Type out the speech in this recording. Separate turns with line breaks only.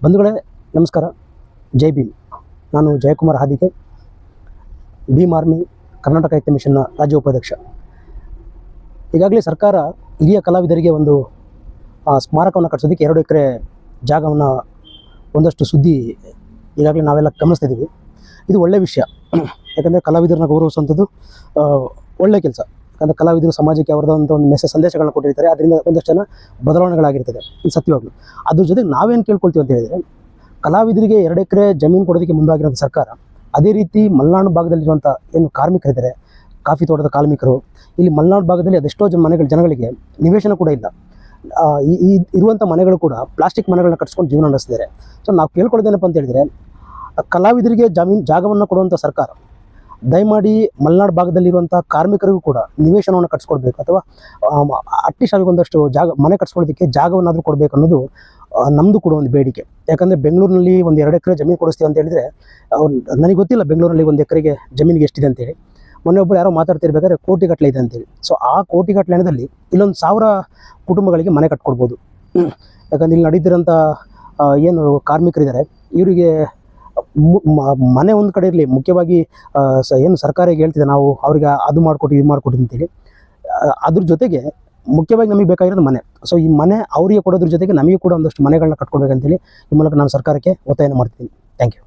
ಬಂಧುಗಳೇ ನಮಸ್ಕಾರ. ಜೈ ಭೀಮ್. ನಾನು ಜಯಕುಮಾರ್ ಹಾದಿಕೆ, ಭೀಮ್ ಆರ್ಮಿ ಕರ್ನಾಟಕ ಐಕ್ಯ ಮಿಷನ್ನ ರಾಜ್ಯ ಉಪಾಧ್ಯಕ್ಷ. ಈಗಾಗಲೇ ಸರ್ಕಾರ ಹಿರಿಯ ಕಲಾವಿದರಿಗೆ ಒಂದು ಸ್ಮಾರಕವನ್ನು ಕಟ್ಟಿಸೋದಕ್ಕೆ 2 ಎಕರೆ ಜಾಗವನ್ನು ಒಂದಷ್ಟು ಸುದ್ದಿ ಈಗಾಗಲೇ ನಾವೆಲ್ಲ ಗಮನಿಸ್ತಿದ್ದೀವಿ. ಇದು ಒಳ್ಳೆಯ ವಿಷಯ. ಯಾಕಂದರೆ ಕಲಾವಿದರನ್ನ ಗೌರವಿಸುವಂಥದ್ದು ಒಳ್ಳೆಯ ಕೆಲಸ. ಯಾಕಂದರೆ ಕಲಾವಿದರು ಸಮಾಜಕ್ಕೆ ಅವರದಂಥ ಒಂದು ಸಂದೇಶಗಳನ್ನ ಕೊಟ್ಟಿರ್ತಾರೆ. ಅದರಿಂದ ಒಂದಷ್ಟು ಜನ ಬದಲಾವಣೆಗಳಾಗಿರ್ತದೆ. ಇದು ಸತ್ಯವಾಗ್ಲು. ಅದ್ರ ಜೊತೆಗೆ ನಾವೇನು ಕೇಳ್ಕೊಳ್ತೀವಿ ಅಂತ ಹೇಳಿದರೆ, ಕಲಾವಿದರಿಗೆ 2 ಎಕರೆ ಜಮೀನು ಕೊಡೋದಕ್ಕೆ ಮುಂದಾಗಿರೋಂಥ ಸರ್ಕಾರ ಅದೇ ರೀತಿ ಮಲೆನಾಡು ಭಾಗದಲ್ಲಿರುವಂಥ ಏನು ಕಾರ್ಮಿಕರಿದ್ದಾರೆ, ಕಾಫಿ ತೋಟದ ಕಾರ್ಮಿಕರು, ಇಲ್ಲಿ ಮಲೆನಾಡು ಭಾಗದಲ್ಲಿ ಅದೆಷ್ಟೋ ಜನಗಳಿಗೆ ನಿವೇಶನ ಕೂಡ ಇಲ್ಲ. ಈ ಇರುವಂಥ ಮನೆಗಳು ಕೂಡ ಪ್ಲಾಸ್ಟಿಕ್ ಮನೆಗಳನ್ನ ಕಟ್ಸ್ಕೊಂಡು ಜೀವನ ನಡೆಸ್ತಿದ್ದಾರೆ. ಸೊ ನಾವು ಕೇಳ್ಕೊಳ್ಳೋದೇನಪ್ಪ ಅಂತ ಹೇಳಿದರೆ, ಕಲಾವಿದರಿಗೆ ಜಾಗವನ್ನು ಕೊಡುವಂಥ ಸರ್ಕಾರ ದಯಮಾಡಿ ಮಲೆನಾಡು ಭಾಗದಲ್ಲಿರುವಂಥ ಕಾರ್ಮಿಕರಿಗೂ ಕೂಡ ನಿವೇಶನವನ್ನು ಕಟ್ಸ್ಕೊಡ್ಬೇಕು, ಅಥವಾ ಅಟ್ಲೀಸ್ಟ್ ಅವ್ರಿಗೊಂದಷ್ಟು ಮನೆ ಕಟ್ಸ್ಕೊಳ್ಳೋದಕ್ಕೆ ಜಾಗವನ್ನಾದರೂ ಕೊಡಬೇಕು ಅನ್ನೋದು ನಮ್ಮದು ಕೂಡ ಒಂದು ಬೇಡಿಕೆ. ಯಾಕಂದರೆ ಬೆಂಗಳೂರಿನಲ್ಲಿ ಒಂದು 2 ಎಕರೆ ಜಮೀನು ಕೊಡಿಸ್ತೀವಿ ಅಂತ ಹೇಳಿದರೆ, ನನಗೆ ಗೊತ್ತಿಲ್ಲ ಬೆಂಗಳೂರಲ್ಲಿ 1 ಎಕರೆಗೆ ಜಮೀನಿಗೆ ಎಷ್ಟಿದೆ ಅಂತೇಳಿ. ಮೊನ್ನೆ ಒಬ್ಬರು ಯಾರೋ ಮಾತಾಡ್ತಿರ್ಬೇಕಾದ್ರೆ ಕೋಟಿಗಟ್ಟಲೆ ಇದೆ ಅಂತೇಳಿ. ಸೊ ಆ ಕೋಟಿಗಟ್ಟಲೆ ಹಣದಲ್ಲಿ ಇಲ್ಲೊಂದು 1000 ಕುಟುಂಬಗಳಿಗೆ ಮನೆ ಕಟ್ಕೊಡ್ಬೋದು. ಯಾಕಂದ್ರೆ ಇಲ್ಲಿ ನಡೀತಿರೋಂಥ ಏನು ಕಾರ್ಮಿಕರಿದ್ದಾರೆ, ಇವರಿಗೆ ಮನೆ ಒಂದು ಕಡೆ ಇರಲಿ, ಮುಖ್ಯವಾಗಿ ಏನು ಸರ್ಕಾರ ಈಗ ಹೇಳ್ತಿದೆ ನಾವು ಅವ್ರಿಗೆ ಅದು ಮಾಡಿಕೊಟ್ಟು ಇದು ಮಾಡಿಕೊಟ್ಟು ಅಂತೇಳಿ, ಅದ್ರ ಜೊತೆಗೆ ಮುಖ್ಯವಾಗಿ ನಮಗೆ ಬೇಕಾಗಿರೋದು ಮನೆ. ಸೊ ಈ ಮನೆ ಅವರಿಗೆ ಕೊಡೋದ್ರ ಜೊತೆಗೆ ನಮಗೆ ಕೂಡ ಒಂದಷ್ಟು ಮನೆಗಳನ್ನ ಕಟ್ಕೊಡ್ಬೇಕಂತೇಳಿ ಈ ಮೂಲಕ ನಾನು ಸರ್ಕಾರಕ್ಕೆ ಒತ್ತಾಯ ಮಾಡ್ತೀನಿ. Thank you.